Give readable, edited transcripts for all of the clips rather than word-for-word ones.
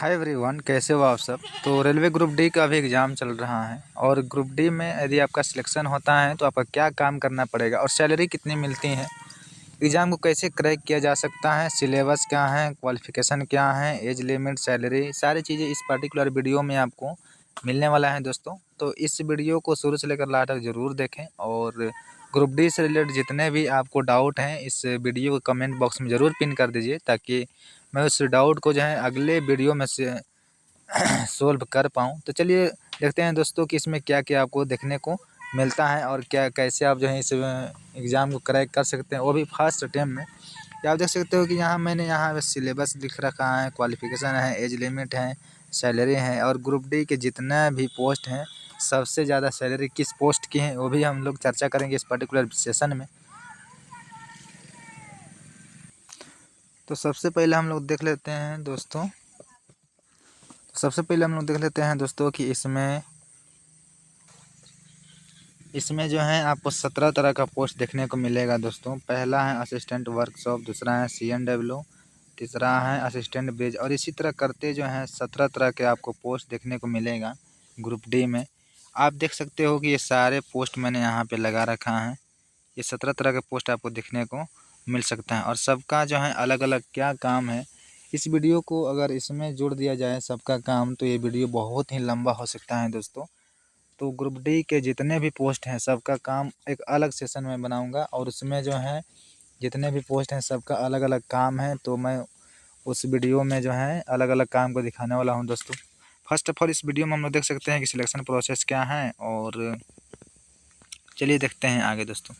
Hi everyone, कैसे हो आप सब। तो रेलवे ग्रुप डी का अभी एग्ज़ाम चल रहा है और ग्रुप डी में यदि आपका सिलेक्शन होता है तो आपका क्या काम करना पड़ेगा और सैलरी कितनी मिलती है, एग्ज़ाम को कैसे क्रैक किया जा सकता है, सिलेबस क्या है, क्वालिफ़िकेशन क्या है, एज लिमिट, सैलरी, सारी चीज़ें इस पर्टिकुलर वीडियो में आपको मिलने वाला है दोस्तों। तो इस वीडियो को शुरू से लेकर लास्ट तक ज़रूर देखें और ग्रुप डी से रिलेटेड जितने भी आपको डाउट हैं इस वीडियो को कमेंट बॉक्स में ज़रूर पिन कर दीजिए, ताकि मैं उस डाउट को जो है अगले वीडियो में से सोल्व कर पाऊँ। तो चलिए देखते हैं दोस्तों कि इसमें क्या-क्या आपको देखने को मिलता है और क्या कैसे आप जो है इस एग्ज़ाम को क्रैक कर सकते हैं, वो भी फर्स्ट अटेम्प्ट में। या आप देख सकते हो कि मैंने यहाँ पे सिलेबस लिख रखा है, क्वालिफ़िकेशन है, एज लिमिट है, सैलरी है और ग्रुप डी के जितना भी पोस्ट हैं, सबसे ज़्यादा सैलरी किस पोस्ट की है, वो भी हम लोग चर्चा करेंगे इस पर्टिकुलर सेशन में। तो सबसे पहले हम लोग देख लेते हैं दोस्तों कि इसमें जो है आपको 17 तरह का पोस्ट देखने को मिलेगा दोस्तों। पहला है असिस्टेंट वर्कशॉप, दूसरा है CNW, तीसरा है असिस्टेंट ब्रिज और इसी तरह करते जो हैं 17 तरह के आपको पोस्ट देखने को मिलेगा ग्रुप डी में। आप देख सकते हो कि ये सारे पोस्ट मैंने यहाँ पे लगा रखा है। ये 17 तरह के पोस्ट आपको देखने को मिल सकता है और सबका जो है अलग अलग क्या काम है। इस वीडियो को अगर इसमें जोड़ दिया जाए सबका काम, तो ये वीडियो बहुत ही लंबा हो सकता है दोस्तों। तो ग्रुप डी के जितने भी पोस्ट हैं सबका काम एक अलग सेशन में बनाऊंगा और उसमें जो है जितने भी पोस्ट हैं सबका अलग अलग काम है, तो मैं उस वीडियो में जो है अलग अलग काम को दिखाने वाला हूं दोस्तों। फर्स्ट ऑफ ऑल इस वीडियो में हम लोग देख सकते हैं कि सिलेक्शन प्रोसेस क्या है और चलिए देखते हैं आगे दोस्तों।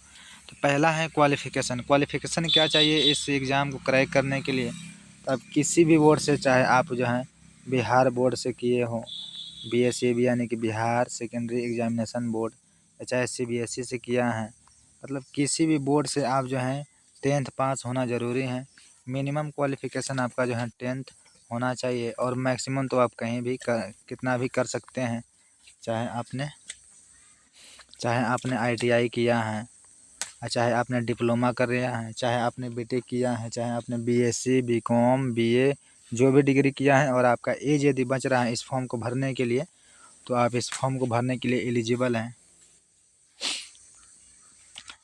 तो पहला है क्वालिफ़िकेशन। क्वालिफ़िकेशन क्या चाहिए इस एग्ज़ाम को क्रैक करने के लिए। तो आप किसी भी बोर्ड से, चाहे आप जो है बिहार बोर्ड से किए हो, BSEB यानी कि बिहार सेकेंडरी एग्जामिनेशन बोर्ड, या चाहे CBSE से किया है, मतलब किसी भी बोर्ड से आप जो है 10th पास होना ज़रूरी है। मिनिमम क्वालिफ़िकेशन आपका जो है 10th होना चाहिए और मैक्सिमम तो आप कहीं भी कितना भी कर सकते हैं। चाहे आपने ITI किया है, चाहे आपने डिप्लोमा कर लिया है, चाहे आपने BTech किया है, चाहे आपने BSc, BCom, BA जो भी डिग्री किया है और आपका एज यदि बच रहा है इस फॉर्म को भरने के लिए, तो आप इस फॉर्म को भरने के लिए एलिजिबल हैं।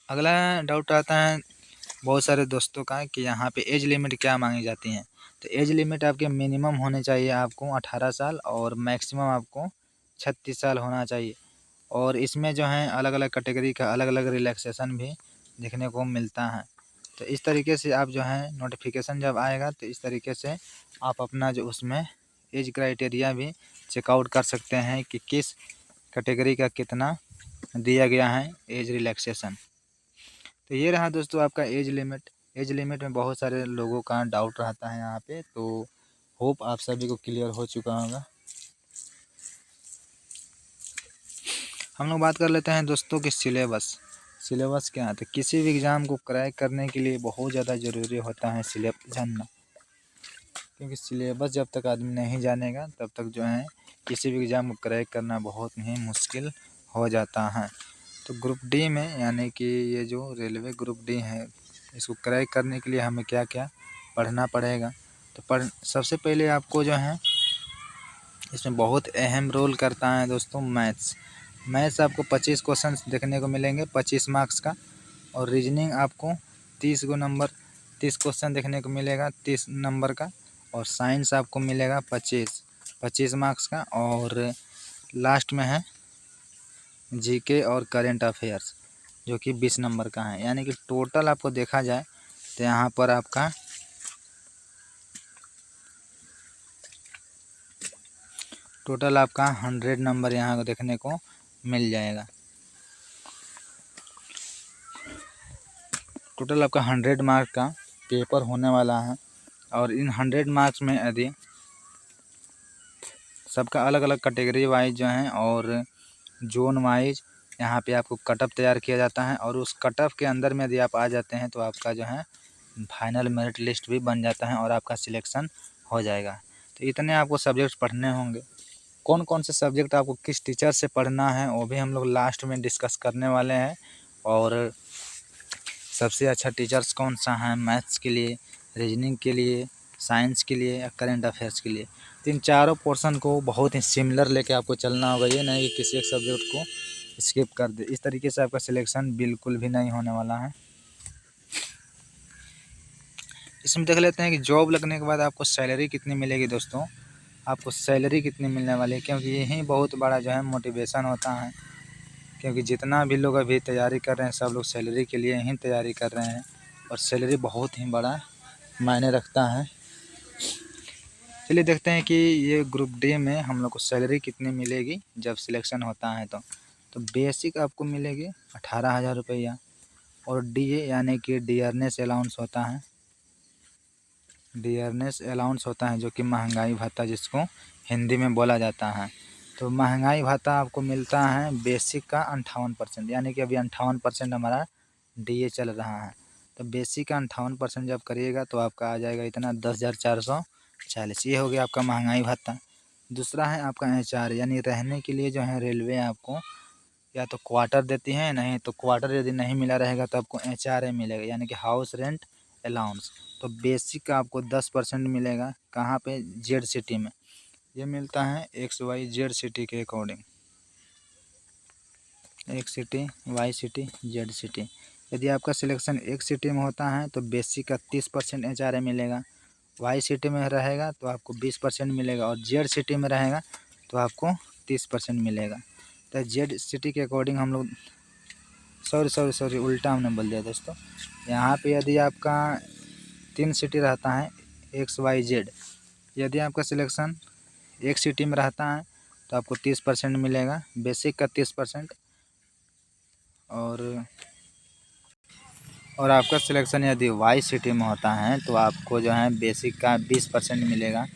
अगला डाउट आता है बहुत सारे दोस्तों का कि यहाँ पे एज लिमिट क्या मांगी जाती है। तो एज लिमिट आपके मिनिमम होने चाहिए आपको 18 साल और मैक्सिमम आपको 36 साल होना चाहिए। और इसमें जो है अलग अलग कैटेगरी का अलग अलग रिलैक्सेशन भी देखने को मिलता है। तो इस तरीके से आप जो है नोटिफिकेशन जब आएगा तो इस तरीके से आप अपना जो उसमें एज क्राइटेरिया भी चेकआउट कर सकते हैं कि किस कैटेगरी का कितना दिया गया है एज रिलैक्सेशन। तो ये रहा दोस्तों आपका एज लिमिट। एज लिमिट में बहुत सारे लोगों का डाउट रहता है यहाँ पे, तो होप आप सभी को क्लियर हो चुका होगा। हम लोग बात कर लेते हैं दोस्तों कि सिलेबस क्या है। तो किसी भी एग्ज़ाम को क्रैक करने के लिए बहुत ज़्यादा ज़रूरी होता है सिलेबस जानना, क्योंकि सिलेबस जब तक आदमी नहीं जानेगा तब तक जो है किसी भी एग्ज़ाम को क्रैक करना बहुत ही मुश्किल हो जाता है। तो ग्रुप डी में यानी कि ये जो रेलवे ग्रुप डी है, इसको क्रैक करने के लिए हमें क्या क्या पढ़ना पड़ेगा। तो सबसे पहले आपको जो है इसमें बहुत अहम रोल करता है दोस्तों मैथ्स आपको 25 क्वेश्चन देखने को मिलेंगे 25 मार्क्स का, और रीजनिंग आपको 30 क्वेश्चन देखने को मिलेगा 30 नंबर का, और साइंस आपको मिलेगा 25 मार्क्स का, और लास्ट में है जीके और करेंट अफेयर्स जो कि 20 नंबर का है। यानी कि टोटल आपको देखा जाए तो यहाँ पर आपका टोटल आपका 100 नंबर यहाँ देखने को मिल जाएगा। टोटल आपका 100 मार्क का पेपर होने वाला है और इन 100 मार्क्स में यदि सबका अलग अलग कैटेगरी वाइज जो है और जोन वाइज यहाँ पे आपको कटअप तैयार किया जाता है, और उस कटअप के अंदर में यदि आप आ जाते हैं तो आपका जो है फाइनल मेरिट लिस्ट भी बन जाता है और आपका सिलेक्शन हो जाएगा। तो इतने आपको सब्जेक्ट पढ़ने होंगे। कौन कौन से सब्जेक्ट आपको किस टीचर से पढ़ना है वो भी हम लोग लास्ट में डिस्कस करने वाले हैं, और सबसे अच्छा टीचर्स कौन सा है मैथ्स के लिए, रीजनिंग के लिए, साइंस के लिए या करेंट अफेयर्स के लिए। तो इन चारों पोर्शन को बहुत ही सिमिलर लेके आपको चलना होगा, ये नहीं कि किसी एक सब्जेक्ट को स्किप कर दे। इस तरीके से आपका सिलेक्शन बिल्कुल भी नहीं होने वाला है। इसमें देख लेते हैं कि जॉब लगने के बाद आपको सैलरी कितनी मिलेगी दोस्तों। आपको सैलरी कितनी मिलने वाली है, क्योंकि यही बहुत बड़ा जो है मोटिवेशन होता है। क्योंकि जितना भी लोग अभी तैयारी कर रहे हैं सब लोग सैलरी के लिए ही तैयारी कर रहे हैं, और सैलरी बहुत ही बड़ा मायने रखता है। चलिए देखते हैं कि ये ग्रुप डी में हम लोग को सैलरी कितनी मिलेगी जब सिलेक्शन होता है। तो बेसिक आपको मिलेगी 18,000 रुपया, और डीए यानी कि डियरनेस अलाउंस होता है। डियरनेस अलाउंस होता है जो कि महंगाई भत्ता जिसको हिंदी में बोला जाता है। तो महंगाई भत्ता आपको मिलता है बेसिक का 58%, यानी कि अभी 58% हमारा डीए चल रहा है। तो बेसिक का 58% जब करिएगा तो आपका आ जाएगा इतना 10,440। ये हो गया आपका महंगाई भत्ता। दूसरा है आपका एचआर, यानी रहने के लिए जो है रेलवे आपको या तो क्वार्टर देती है, नहीं तो क्वार्टर यदि नहीं मिला रहेगा तो आपको एचआरए मिलेगा, यानी कि हाउस रेंट अलाउंस। तो बेसिक का आपको 10% मिलेगा। कहाँ पे? जेड सिटी में। ये मिलता है XYZ सिटी के अकॉर्डिंग, एक city, Y city, Z city. यदि आपका सिलेक्शन एक सिटी में होता है तो बेसिक का 30% एचआरए मिलेगा। वाई सिटी में रहेगा तो आपको 20% मिलेगा, और जेड सिटी में रहेगा तो आपको 30% मिलेगा। तो जेड सिटी के अकॉर्डिंग हम लोग सॉरी उल्टा हमने बोल दिया दोस्तों। यहाँ पे यदि आपका 3 सिटी रहता है XYZ, यदि आपका सिलेक्शन एक सिटी में रहता है तो आपको 30% मिलेगा, बेसिक का 30%, और आपका सिलेक्शन यदि वाई सिटी में होता है तो आपको जो है बेसिक का 20% मिलेगा,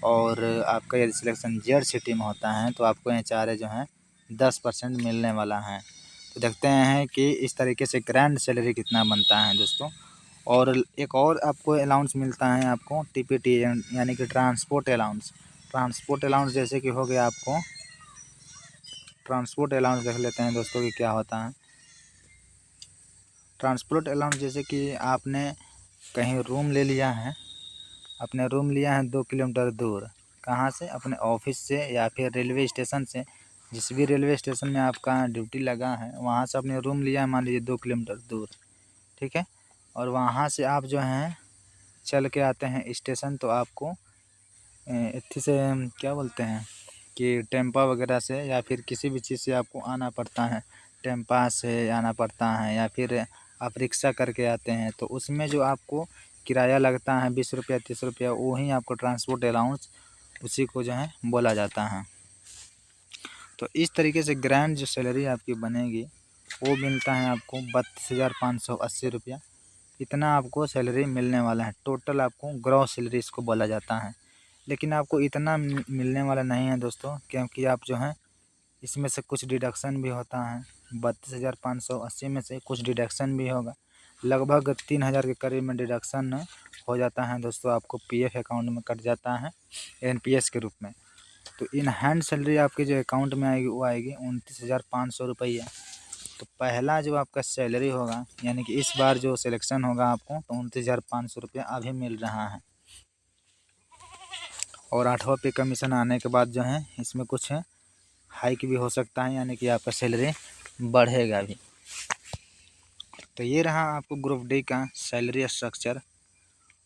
और आपका यदि सिलेक्शन जेड सिटी में होता है तो आपको एचआरए जो है 10% मिलने वाला है। तो देखते हैं कि इस तरीके से ग्रैंड सैलरी कितना बनता है दोस्तों। और एक और आपको अलाउंस मिलता है, आपको टीपीटी यानी कि ट्रांसपोर्ट अलाउंस। ट्रांसपोर्ट अलाउंस जैसे कि हो गया, आपको ट्रांसपोर्ट अलाउंस देख लेते हैं दोस्तों कि क्या होता है। ट्रांसपोर्ट अलाउंस जैसे कि आपने कहीं रूम ले लिया है, अपने रूम लिया है 2 किलोमीटर दूर, कहाँ से? अपने ऑफिस से या फिर रेलवे स्टेशन से। जिस भी रेलवे स्टेशन में आपका ड्यूटी लगा है वहाँ से अपने रूम लिया है, मान लीजिए 2 किलोमीटर दूर, ठीक है। और वहाँ से आप जो हैं चल के आते हैं स्टेशन, तो आपको इत्थी से क्या बोलते हैं कि टेम्पा वगैरह से या फिर किसी भी चीज़ से आपको आना पड़ता है। टेम्पा से आना पड़ता है या फिर आप रिक्शा करके आते हैं, तो उसमें जो आपको किराया लगता है 20 रुपया 30 रुपया, वही आपको ट्रांसपोर्ट अलाउंस उसी को जो है बोला जाता है। तो इस तरीके से ग्रैंड जो सैलरी आपकी बनेगी वो मिलता है आपको 32,580 रुपया। इतना आपको सैलरी मिलने वाला है। टोटल आपको ग्रॉस सैलरी इसको बोला जाता है। लेकिन आपको इतना मिलने वाला नहीं है दोस्तों, क्योंकि आप जो हैं इसमें से कुछ डिडक्शन भी होता है। 32,580 में से कुछ डिडक्शन भी होगा, लगभग 3,000 के करीब में डिडक्शन हो जाता है दोस्तों। आपको पीएफ अकाउंट में कट जाता है एनपीएस के रूप में। तो इन हैंड सैलरी आपके जो अकाउंट में आएगी वो आएगी 29,500 रुपया। तो पहला जो आपका सैलरी होगा, यानी कि इस बार जो सिलेक्शन होगा आपको, तो 29,500 रुपया अभी मिल रहा है। और 8वां पे कमीशन आने के बाद जो है इसमें कुछ हाइक भी हो सकता है, यानी कि आपका सैलरी बढ़ेगा भी। तो ये रहा आपको ग्रुप डी का सैलरी स्ट्रक्चर।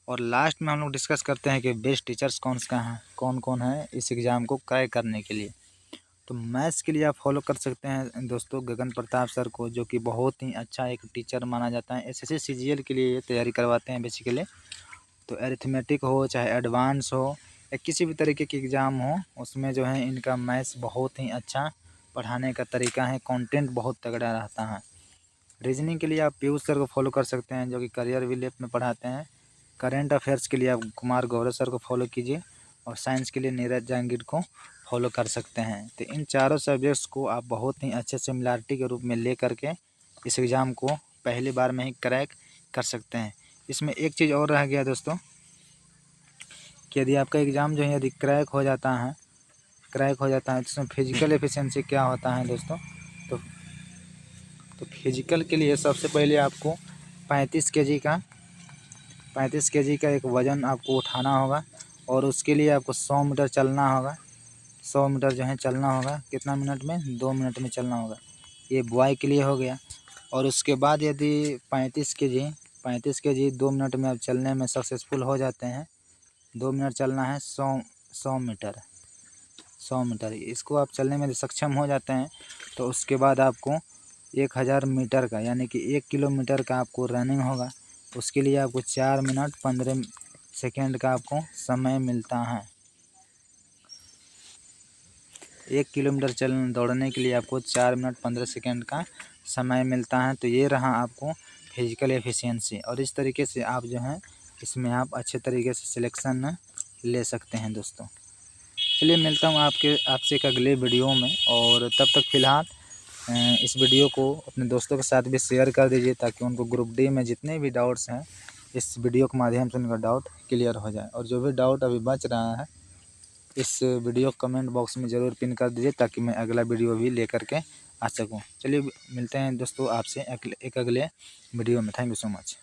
और लास्ट में हम लोग डिस्कस करते हैं कि बेस्ट टीचर्स कौन कौन है इस एग्ज़ाम को क्रैक करने के लिए। तो मैथ्स के लिए आप फॉलो कर सकते हैं दोस्तों गगन प्रताप सर को, जो कि बहुत ही अच्छा एक टीचर माना जाता है। एसएससी सीजीएल के लिए ये तैयारी करवाते हैं बेसिकली। तो अरिथमेटिक हो चाहे एडवांस हो या किसी भी तरीके की एग्ज़ाम हो, उसमें जो है इनका मैथ्स बहुत ही अच्छा पढ़ाने का तरीका है। कंटेंट बहुत तगड़ा रहता है। रीजनिंग के लिए आप पीयूष सर को फॉलो कर सकते हैं, जो कि करियर विलेप में पढ़ाते हैं। करेंट अफेयर्स के लिए आप कुमार गौरव सर को फॉलो कीजिए, और साइंस के लिए नीरज जहांगीर को फॉलो कर सकते हैं। तो इन चारों सब्जेक्ट्स को आप बहुत ही अच्छे सिमिलरिटी के रूप में ले करके इस एग्ज़ाम को पहली बार में ही क्रैक कर सकते हैं। इसमें एक चीज़ और रह गया दोस्तों कि यदि आपका एग्ज़ाम जो है यदि क्रैक हो जाता है तो इसमें फिजिकल एफिशिएंसी क्या होता है दोस्तों। तो फिजिकल के लिए सबसे पहले आपको 35 केजी का 35 केजी का एक वज़न आपको उठाना होगा और उसके लिए आपको 100 मीटर चलना होगा। 100 मीटर जो है चलना होगा, कितना मिनट में? 2 मिनट में चलना होगा। ये बॉय के लिए हो गया। और उसके बाद यदि 35 केजी 2 मिनट में आप चलने में सक्सेसफुल हो जाते हैं, 2 मिनट चलना है 100 मीटर, 100 मीटर इसको आप चलने में सक्षम हो जाते हैं, तो उसके बाद आपको 1000 मीटर का यानी कि 1 किलोमीटर का आपको रनिंग होगा। उसके लिए आपको 4 मिनट 15 सेकेंड का आपको समय मिलता है। 1 किलोमीटर दौड़ने के लिए आपको 4 मिनट 15 सेकेंड का समय मिलता है। तो ये रहा आपको फिजिकल एफिशिएंसी, और इस तरीके से आप जो है इसमें आप अच्छे तरीके से सिलेक्शन ले सकते हैं दोस्तों। चलिए मिलता हूँ आपसे एक अगले वीडियो में, और तब तक फ़िलहाल इस वीडियो को अपने दोस्तों के साथ भी शेयर कर दीजिए, ताकि उनको ग्रुप डी में जितने भी डाउट्स हैं इस वीडियो के माध्यम से उनका डाउट क्लियर हो जाए। और जो भी डाउट अभी बच रहा है इस वीडियो कमेंट बॉक्स में ज़रूर पिन कर दीजिए, ताकि मैं अगला वीडियो भी लेकर के आ सकूँ। चलिए मिलते हैं दोस्तों आपसे एक अगले वीडियो में। Thank you so much.